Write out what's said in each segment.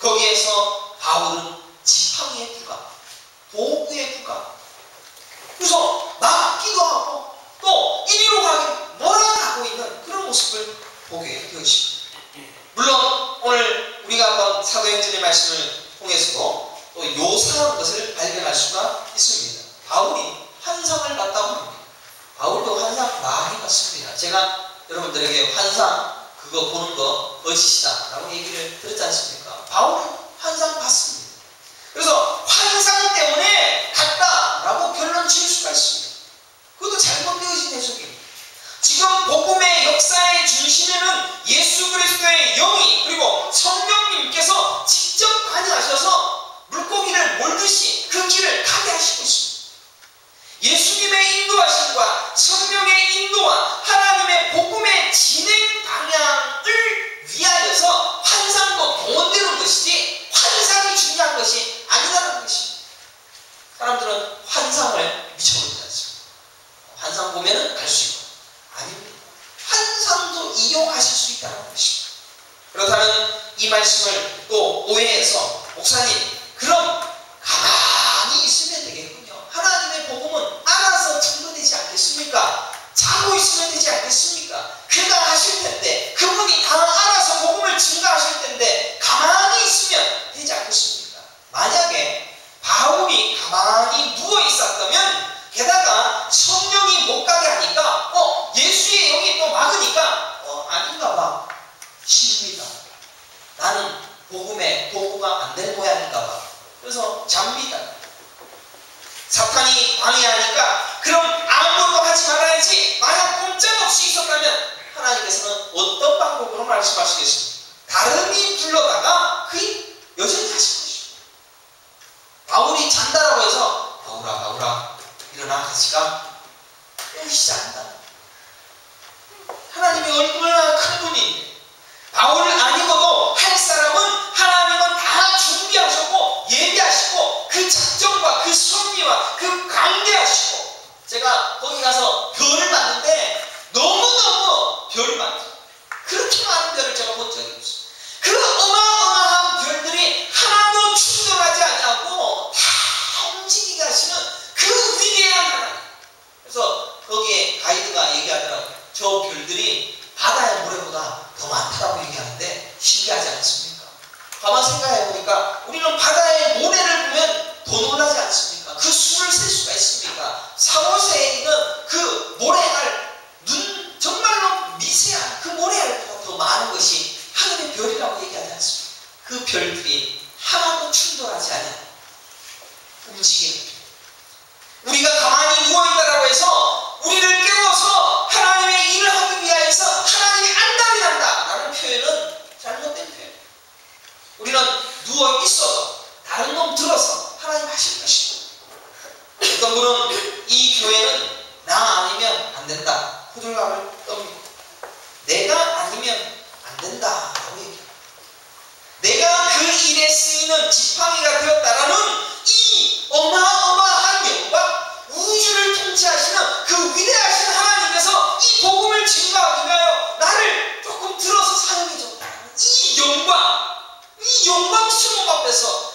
거기에서 바울은 지팡이에 부각, 도구에 부각. 그래서 맞기도 하고 또 이리로 가기 몰아가고 있는 그런 모습을 보게 되었습니다. 물론 오늘 우리가 한번 사도행전의 말씀을 통해서도 또 요사한 것을 발견할 수가 있습니다. 바울이 환상을 봤다고 합니다. 바울도 환상 많이 봤습니다. 제가 여러분들에게 환상 그거 보는 거 거짓이다 라고 얘기를 들었지 않습니까? 바울은 환상 봤습니다. 그래서 환상 때문에 갔다라고 결론 지을 수가 있습니다. 그것도 잘못되어진 해석입니다. 지금 복음의 역사의 중심에는 예수 그리스도의 영이 그리고 성령님께서 직접 관여하셔서 물고기를 몰듯이 그 길을 가게 하시고 있습니다. 예수님의 인도하심과 성령의 인도와 하나님의 복음의 진행 방향을 위하여서 환상도 동원되는 것이지 환상이 중요한 것이 아니라는 것입니다. 사람들은 환상을 미쳐버리지 않습니다. 환상 보면은 갈 수 있고 아닙니다. 환상도 이용하실 수 있다는 것입니다. 그렇다면 이 말씀을 또 오해해서 목사님 그럼 가만히 있으면 되겠군요. 하나님의 복음은 알아서 증거되지 않겠습니까? 자고 있으면 되지 않겠습니까? 그가 하실 텐데 그분이 다 알아서 복음을 증거하실 텐데 가만히 있으면 되지 않겠습니까? 만약에 바울이 가만히 누워 있었다면 게다가 성령이 못 가게 하니까 예수의 영이 또 막으니까 아닌가 봐. 쉽니다. 나는 복음의 도구가 안 될 모양인가 봐. 그래서 잡니다. 사탄이 방해하니까 그럼 아무것도 하지 말아야지. 만약 꼼짝없이 있었다면 하나님께서는 어떤 방법으로 말씀하시겠습니까? 다름이 불러다가 그 여전히 하실 것입니다. 바울이 잔다라고 해서 바울아 일어나 같이 가. 이러시지 않는다. 하나님이 얼마나 큰 분인데 바울을 아니고도 할 사람은 하나님은 다 준비하셨고 예비하시고 그 작정과 그 섭리와 그 강대하시고 제가 거기 가서 별을 봤는데 너무너무 별을 봤죠. 그렇게 많은 별을 제가 본 적이 없어요. 그 어마어마한 별들이 하나도 충돌하지 않고 다 움직이게 하시는 그 위대한 하나님. 그래서 거기에 가이드가 얘기하더라고요. 저 별들이 바다의 모래보다 더 많다고 얘기하는데 신기하지 않습니까? 가만 생각해보니까 우리는 바다의 모래를 보면 더 놀라지 않습니까? 그 수를 셀 수가 있습니까? 사오세에 있는 그 모래알 정말로 미세한 그 모래알보다 더 많은 것이 하늘의 별이라고 얘기하지 않습니까? 그 별들이 하나도 충돌하지 않아요. 움직이는 별. 우리가 가만히 누워있다라고 해서 우리를 깨워서 하나님의 일을 하기 위하여서 하나님이 안달이 난다라는 표현은 잘못된 표현이에요. 우리는 누워있어도 다른 놈 들어서 하나님 하실 것입니다. 어떤 분은 이 교회는 나 아니면 안 된다. 호들갑을 떱니다. 내가 아니면 안 된다라고 얘기합니다. 내가 그 일에 쓰이는 지팡이가 되었다라는 이 어마어마한 영광, 우주를 통치하시는 그 위대하신 하나님께서 이 복음을 증거하기 위하여 나를 조금 들어서 사용해줬다는 이 영광스러움 앞에서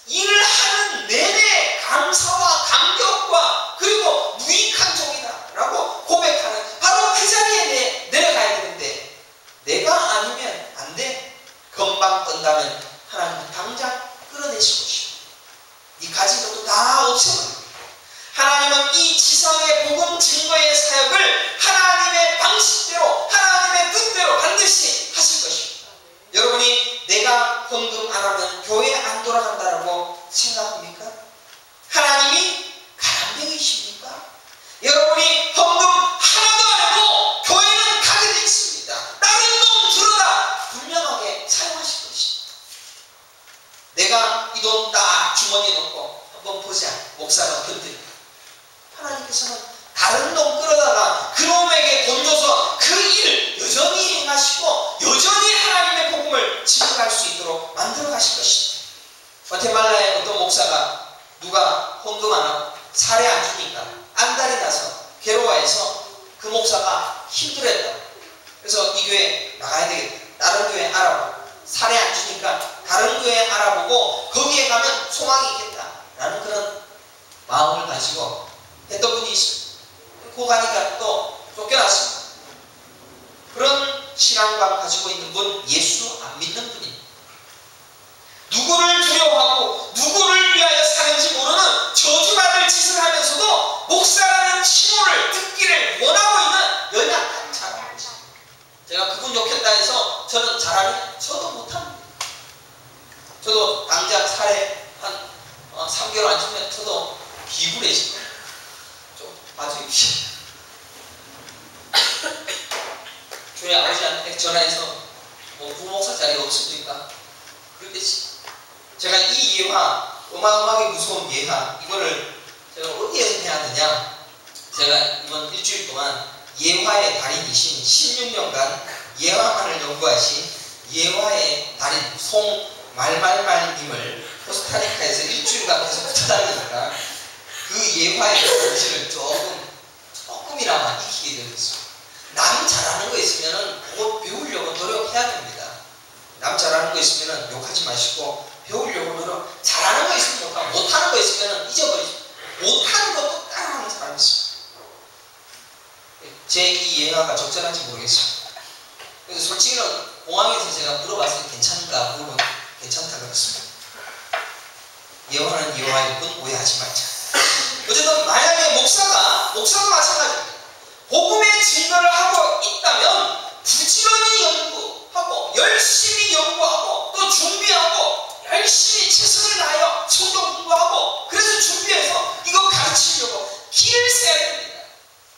일을 하는 내내 감사와 감격과 그리고 무익한 종이다라고 고백하는 바로 그 자리에 내려가야 되는데 내가 아니면 안 돼. 금방 뜬다면 하나님은 당장 끌어내실 것입니다. 이 가진 것도 다 없애버립니다. 하나님은 이 지상의 복음 증거의 사역을 하나님의 방식대로 하나님의 뜻대로 반드시 하실 것입니다. 여러분이 내가 헌금 안 하면 교회 안 돌아간다라고 생각합니까? 하나님이 가람뱅이십니까? 여러분이 헌금 하나도 안 하고 교회는 가게 되어 있습니다. 다른 놈 들어다 분명하게 사용하실 것입니다. 내가 이 돈 딱 주머니에 넣고 한번 보자. 목사가 건드립니다. 하나님께서는 다른 놈 끌어다가 그놈에게 돈 줘서 그 일을 여전히 행하시고 여전히 하나님의 복음을 증거할 수 있도록 만들어 가실 것입니다. 과테말라의 어떤 목사가 누가 헌금 안 하고 살에 안 주니까 안달이 나서 괴로워해서 그 목사가 힘들었다. 그래서 이 교회 나가야 되겠다. 다른 교회 알아보고 살에 안 주니까 다른 다른 교회 알아보고 거기에 가면 소망이 있겠다라는 그런 마음을 가지고 했던 분이 있어요. 그 가니까 또 쫓겨났습니다. 그런 신앙관 가지고 있는 분, 예수 안 믿는 분입니다. 누구를 두려워하고 누구를 위하여 사는지 모르는 저주받을 짓을 하면서도 목사라는 칭호를 듣기를 원하고 있는 연약한 사람입니다. 제가 그분 욕했다 해서 저는 잘하냐? 저도 못합니다. 저도 당장 살해 한 3개월 안 지면 저도 비굴해지고 좀 봐주십시오. 교회 아버지한테 전화해서 뭐 부목사 자리가 없습니까? 그랬겠지. 제가 이 예화, 어마어마하게 무서운 예화, 이거를 제가 어디에서 해야 되냐? 제가 이번 일주일 동안 예화의 달인이신 16년간 예화만을 연구하신 예화의 달인 송말말말님을 코스타리카에서 일주일간 계속 붙여다니니까 그 예화의 본질을 조금이나마 익히게 되었어요. 남 잘하는 거 있으면 그거 배우려고 노력해야 됩니다. 남 잘하는 거 있으면 욕하지 마시고 배우려고 노력. 잘하는 거 있으면 욕하고 못하는 거 있으면 잊어버리죠. 못하는 것도 따라하는 사람이 있어요. 제 이 예화가 적절한지 모르겠어요. 그래서 솔직히는 공항에서 제가 물어봤을 때 괜찮은가 물어보면 괜찮다 그랬습니다. 예화는 예화일 뿐 오해하지 말자. 어쨌든 만약에 목사도 마찬가지입니다. 복음의 증거를 하고 있다면 부지런히 연구하고 열심히 연구하고 또 준비하고 열심히 최선을 다하여 성경 공부하고 그래서 준비해서 이거 가르치려고 길을 써야 됩니다.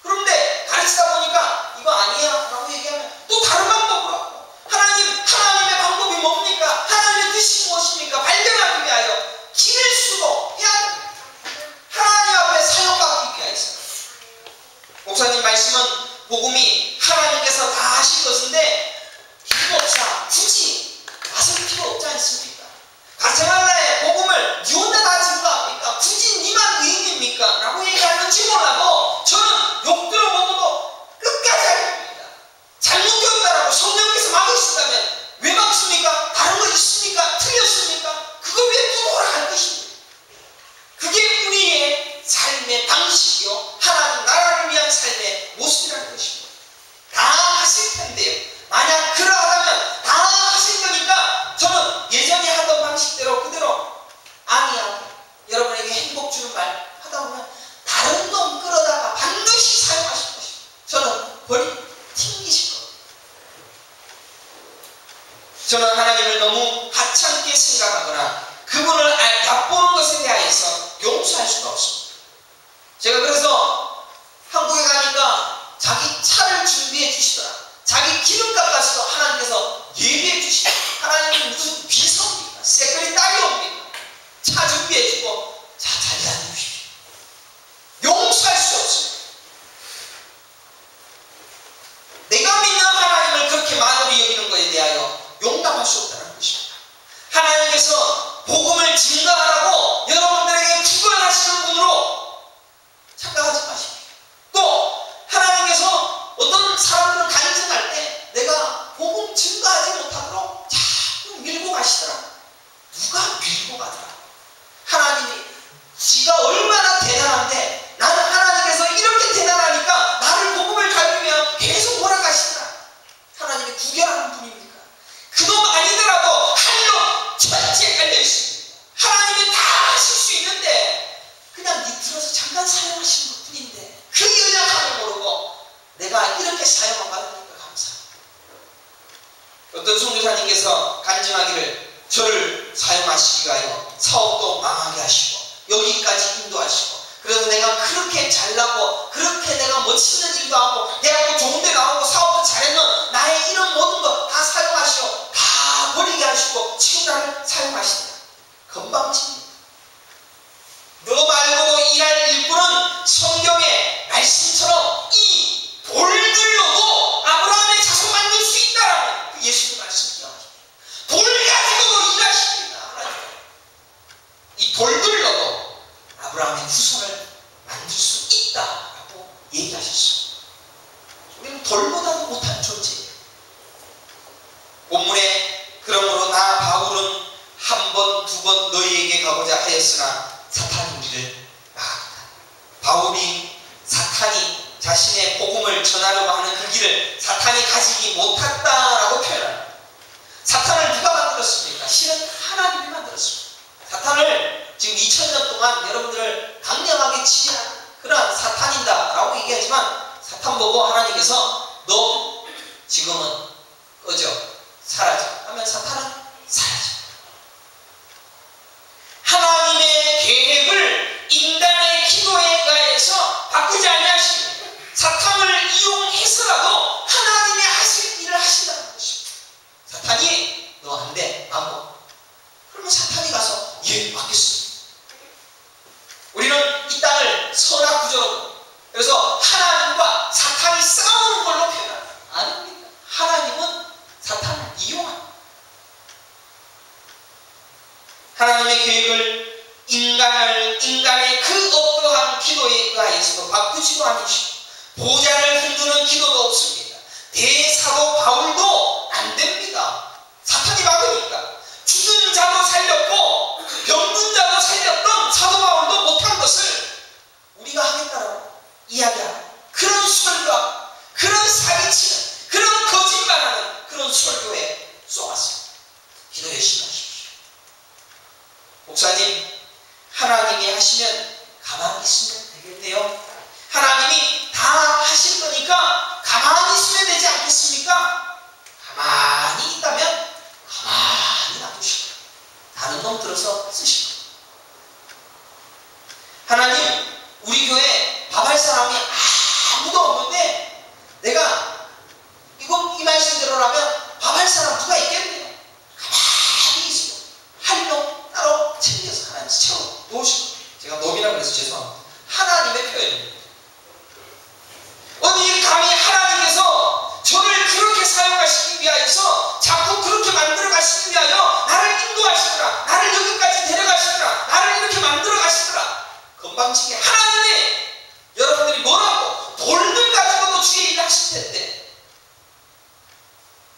그런데 가르치다 보니까 이거 아니야 라고 얘기하면 또 다른 방법으로 하고 하나님의 방법이 뭡니까? 하나님의 뜻이 무엇입니까? 발견하기 위하여 길을 쓰고 해야 됩니다. 하나님 앞에 사용받기 위해서. 목사님 말씀은 복음이 하나님께서 다 하실 것인데 필요없다. 굳이 나설 필요 없지 않습니까? 가테말라의 복음을 니 혼자 다 증거합니까? 굳이 니만 의인입니까? 라고 얘기하는지 몰라도 저는 욕 들어보고도 끝까지 할 겁니다. 잘못되었다라고 성령께서 막으신다면 왜 막습니까? 다른 거 있습니까? 틀렸습니까? 그거 왜 또 돌아갈 것입니까? 그게 우리의 삶의 방식이요 하나님 나라를 위한 삶의 모습이라는 것입니다. 다 하실 텐데요. 만약 그러하다면 다 하실 거니까 저는 예전에 하던 방식대로 그대로 아니하고 여러분에게 행복 주는 말 하다 보면 다른 놈 끌어다가 반드시 사용하실 것입니다. 저는 튕기실 겁니다. 저는 하나님을 너무 하찮게 생각하거나 그분을 얕보는 것에 대해서 용서할 수가 없습니다. 제가 그래서 한국에 가니까 자기 차를 준비해 주시더라. 자기 기름값 가서 하나님께서 예비해 주시더라. 하나님은 무슨 비서입니까? 세크리타리오입니까? 차 준비해 주고 자 잘 다니십시오. 용서할 수 없습니다. 내가 믿는 하나님을 그렇게 만으로 여기는 것에 대하여 용납할 수 없다는 것입니다. 하나님께서 복음을 증거하라고 여러분들에게 구걸하시는 분으로 착각하지 마십시오. 또 하나님께서 어떤 사람들은 간증할 때 내가 복음 증거하지 못하도록 자꾸 밀고 가시더라. 누가 밀고 가더라? 하나님이 지가 얼마나 대단한데 나는 하나님께서 이렇게 대단하니까 나를 복음을 가르치면 계속 몰아가시더라. 하나님이 구별하는 분입니까? 그놈 아니더라도 한놈 천지에 깔려있습니다. 하나님이 다 하실 수 있는데 그냥 밑으로서 잠깐 사용하시는 것 뿐인데 그 연약함을 모르고 내가 이렇게 사용을 받으니까 감사합니다. 어떤 선교사님께서 간증하기를 저를 사용하시기 위하여 사업도 망하게 하시고 여기까지 인도하시고 그래서 내가 그렇게 잘나고 그렇게 내가 멋있는 일도 하고 대학교 좋은 데 나오고 사업도 잘했는 나의 이런 모든 거 다 사용하시고 다 버리게 하시고 지금 나를 사용하시더라. 건방집니다. 너 말고도 일할 일꾼은 성경의 말씀처럼 이 돌들로도 아브라함의 자손 만들 수 있다라는 그 예수님 말씀 기억하십니다. 돌 가지고도 일하십니다. 이 돌들로도 아브라함의 후손을 만들 수 있다라고 얘기하셨습니다. 우리는 돌보다도 못한 존재예요. 본문에 그러므로 나 바울은 한 두 번 너희에게 가고자 하였으나 사탄이 우리를 막았다. 바울이 사탄이 자신의 복음을 전하려고 하는 그 길을 사탄이 가지지 못했다라고 표현합니다. 사탄을 누가 만들었습니까? 실은 하나님이 만들었습니다. 사탄을 지금 2000년 동안 여러분들을 강력하게 치지한 그러한 사탄이다 라고 얘기하지만, 사탄 보고 하나님께서 너 지금은 꺼져, 사라져 하면 사탄은 사라져. 하나님의 계획을 인간의 기도에 의해서 바꾸지 아니하십니다. 사탄을 이용해서라도 하나님이 하실 일을 하신다는 것입니다. 사탄이 너 안 돼, 안 먹어. 그러면 사탄이 가서 예, 맞겠습니다. 우리는 이 땅을 선악구조로, 그래서 하나님과 사탄이 싸우는 걸로 표현합니다. 아닙니다. 하나님은 사탄을 이용합니다. 하나님의 계획을 인간의 그 어떠한 기도에 의해서도 바꾸지도 않으시고 보좌를 흔드는 기도도 없습니다. 대사도 바울도 안 됩니다. 사탄이 막으니까. 죽은 자도 살렸고 병든 자도 살렸던 사도 바울도 못한 것을 우리가 하겠다라고 이야기하는 그런 설과 그런 사기치는 그런 거짓말하는 그런 설교에 쏘았습니다. 기도 열심히 하십시오. 목사님, 하나님이 하시면 가만히 있으면 되겠네요. 하나님이 다 하실 거니까 가만히 있으면 되지 않겠습니까? 가만히 있다면 가만히 놔두시고 다른 놈 들어서 쓰시고. 하나님, 우리 교회 밥 할 사람이 아무도 없는데 내가 이 말씀대로라면 밥 할 사람 누가 있겠네요. 가만히 있으고 할 놈 따로 챙겨서 하나님 채워 놓으시고. 제가 놈이라고 해서 죄송합니다. 하나님의 표현입니다. 어디 감히 하나님께서 저를 그렇게 사용하시기 위하여서 자꾸 그렇게 만들어 가시기 위하여 나를 인도하시더라, 나를 여기까지 데려가시더라, 나를 이렇게 만들어 가시더라. 건방지게 하나님이 여러분들이 뭐라고 돌들 가지고도 주의 일을 하실 텐데,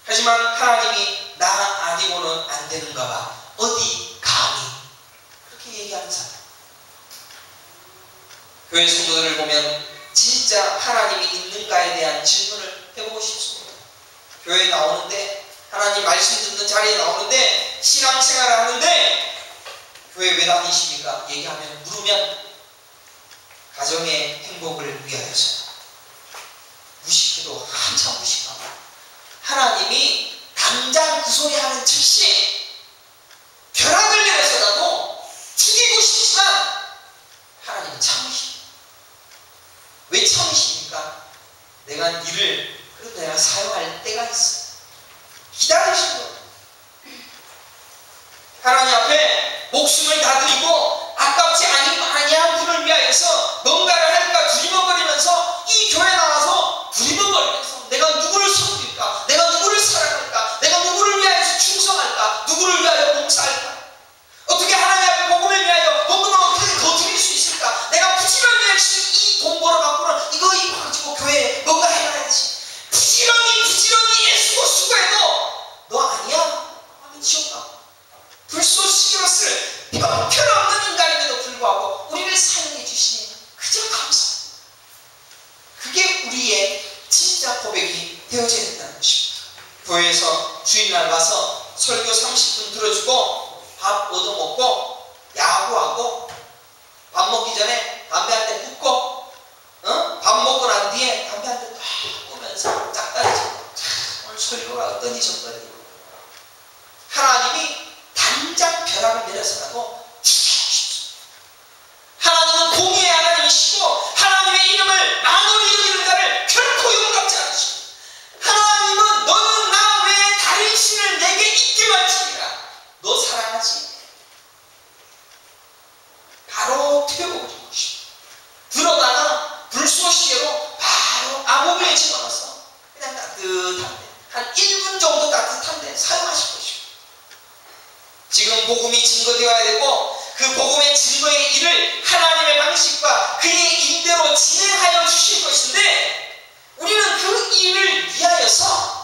하지만 하나님이 나 아니고는 안 되는가 봐 어디 감히 그렇게 얘기하는 사람. 교회 성도들을 보면 진짜 하나님이 있는가에 대한 질문을 해보고 싶습니다. 교회에 나오는데, 하나님 말씀 듣는 자리에 나오는데, 신앙생활을 하는데 교회 왜 다니십니까? 얘기하면, 물으면 가정의 행복을 위하여서. 무식해도 한참 무식하고 하나님이 당장 그 소리 하는 즉시 벼락을 내려서라도 죽이고 싶지만 하나님은 참으십니다. 왜 참으십니까? 내가 니를 그래도 내가 사용할 때가 있어. 기다리시는 거예요. 하나님 앞에 목숨을 다 드리고 아깝지 아니한 분을 위하여서 뭔가를 할까 두리번거리면서 이 교회 나와서 두리번거리면서 내가 누구를 섬길까? 내가 누구를 사랑할까? 내가 누구를 위하여서 충성할까? 누구를 위하여 봉사할까? 어떻게 하나님 앞에 복음을 위하여 복음을 어떻게 더 드릴 수 있을까? 내가 부지런히 열심히 이 돈 벌어갖고는 이거 가지고 교회에 뭔가 해놔야지. 부지런히 애쓰고 수고해도 너 아니야? 하면 지옥 가. 불쏘시개로 쓸 형편없는 인간임에도 불구하고 우리를 사용해 주시니 그저 감사합니다. 그게 우리의 진짜 고백이 되어져야 된다는 것입니다. 교회에서 주일날 와서 설교 30분 들어주고 밥 얻어먹고 야구하고 밥 먹기 전에 담배 한 대 붓고 밥 먹고 난 뒤에 담배 한 대 딱 꾸면서 짝다리 잡고 오늘 설교가 어떠니 저떠니. 하나님이 당장 벼락을 내려서라도 죽여주십시오. 하나님은 공의의 하나님이시고 하나님의 이름을 만으로 이루는 자를 결코 용납지 않으시고, 하나님은 너는 나 외에 다른 신을 내게 있기만 치니라. 너 사랑하지? 바로 태워버린 것입니다. 들어다가 불쏘시개로 바로 암흑에 집어넣어서 그냥 따뜻한데 한 1분 정도 따뜻한데 사용하실 것입니다. 지금 복음이 증거되어야 되고 그 복음의 증거의 일을 하나님의 방식과 그의 인대로 진행하여 주실 것인데, 우리는 그 일을 위하여서